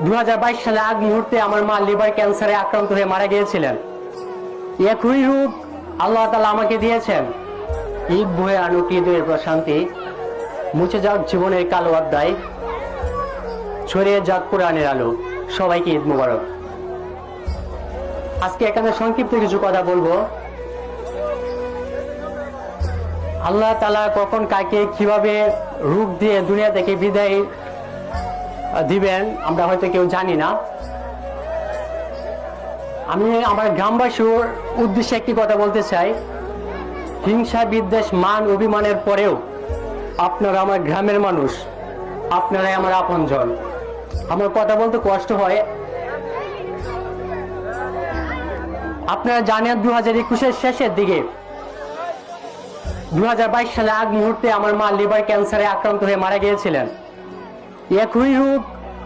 2022 সালে আগ মুহূর্তে আমার মা লিভার ক্যান্সারে আক্রান্ত হয়ে মারা গিয়েছিলেন। একই রূপ আল্লাহ তাআলা আমাকে দিয়েছেন। ঈদ বয়ে আনুক ঈদের প্রশান্তি, মুছে যাক জীবনের কালো অধ্যায়, ছড়িয়ে যাক কোরআনের আলো। সবাইকে ঈদ মোবারক। আজকে এখানে সংক্ষিপ্ত কিছু কথা বলবো। আল্লাহ তাআলা কখন কাকে কিভাবে রূপ দিয়ে দুনিয়া থেকে বিদায় দিবেন আমরা হয়তো কেউ জানি না। আমি আমার গ্রামবাসীর উদ্দেশ্যে একটি কথা বলতে চাই। হিংসা, বিদ্বেষ, মান অভিমানের পরেও আপনারা আমার গ্রামের মানুষ, আপনারাই আমার আপনজন। আমার কথা বলতে কষ্ট হয়। আপনারা জানেন 2021-এর শেষের দিকে 2022 সালে আগ মুহূর্তে আমার মা লিভার ক্যান্সারে আক্রান্ত হয়ে মারা গিয়েছিলেন। একই রূপ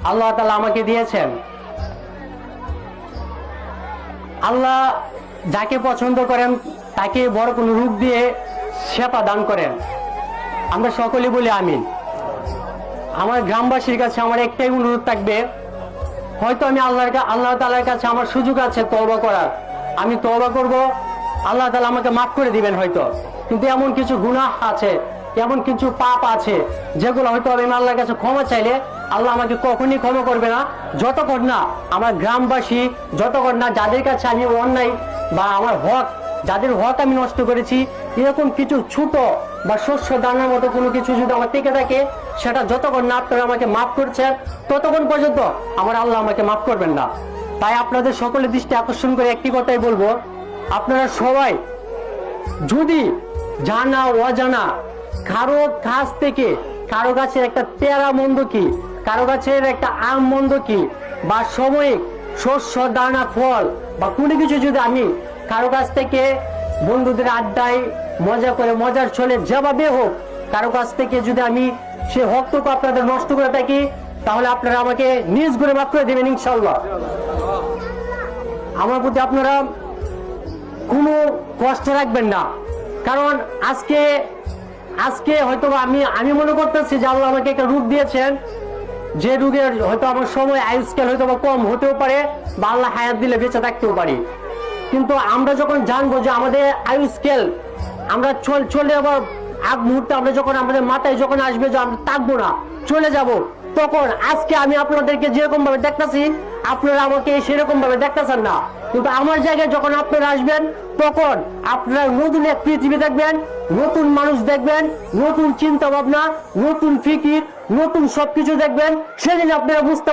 আল্লাহ তাআলা আমাকে দিয়েছেন। আল্লাহ যাকে পছন্দ করেন তাকে বড় কোনো রূপ দিয়ে সেবা দান করেন। আমরা সকলে বলি আমিন। আমার গ্রামবাসীর কাছে আমার একটাই অনুরোধ থাকবে, হয়তো আমি আল্লাহ তাআলার কাছে আমার সুযোগ আছে তওবা করার, আমি তওবা করব, আল্লাহ তাআলা আমাকে মাফ করে দিবেন হয়তো। কিন্তু এমন কিছু গুনাহ আছে, এমন কিছু পাপ আছে যেগুলো হয়তো আমি আল্লাহর কাছে ক্ষমা চাইলে আল্লাহ আমাকে কখনই ক্ষমা করবে না, যতক্ষণ না আমার গ্রামবাসী, যতক্ষণ না যাদের কাছে আমি অন্যায় বা আমার হক, যাদের হক আমি নষ্ট করেছি, এরকম কিছু ছোট বা শস্য দানার মতো কোনো কিছু যদি আমার থেকে থাকে, সেটা যতক্ষণ না আপনারা আমাকে মাফ করছেন ততক্ষণ পর্যন্ত আমার আল্লাহ আমাকে মাফ করবেন না। তাই আপনাদের সকলের দৃষ্টি আকর্ষণ করে একটি কথাই বলবো, আপনারা সবাই যদি জানা অজানা কারো কাছ থেকে, কারো গাছের একটা পেয়ারা মন্দ কি, কারো গাছের একটা আম মন্দ কি, বা সাময়িক শস্য দানা ফল বা কোনো কিছু যদি আমি কারো কাছ থেকে বন্ধুদের আড্ডায় মজা করে, মজার ছলে যেভাবে হোক কারো কাছ থেকে যদি আমি সে হকটুকু আপনাদের নষ্ট করে থাকি, তাহলে আপনারা আমাকে নিজ করে মাফ করে দেবেন ইনশাআল্লাহ। আমার প্রতি আপনারা কোনো কষ্ট রাখবেন না, কারণ আজকে হয়তো আমি মনে করতেছি যে আল্লাহ আমাকে একটা রূপ দিয়েছেন, যে রোগের হয়তো আমার সময় আয়ুষ্কাল হয়তো কম হতেও পারে বা আল্লাহ হায়াত দিলে বেঁচে থাকতেও পারি। কিন্তু আমরা যখন জানবো যে আমাদের আয়ুষ্কাল আমরা চলে আবার আগ মুহূর্তে আমরা যখন আমাদের মাথায় যখন আসবে যে আমরা থাকবো না, চলে যাব, তখন আজকে আমি আপনাদেরকে যেরকম ভাবে দেখতেছি আপনারা আমাকে সেরকম ভাবে দেখতেছেন না, কিন্তু আমার জায়গায় যখন আপনারা আসবেন তখন আপনারা নতুন এক পৃথিবী দেখবেন, নতুন মানুষ দেখবেন, নতুন চিন্তা ভাবনা, নতুন ফিকির, নতুন সবকিছু দেখবেন। সেদিন আপনারা বুঝতে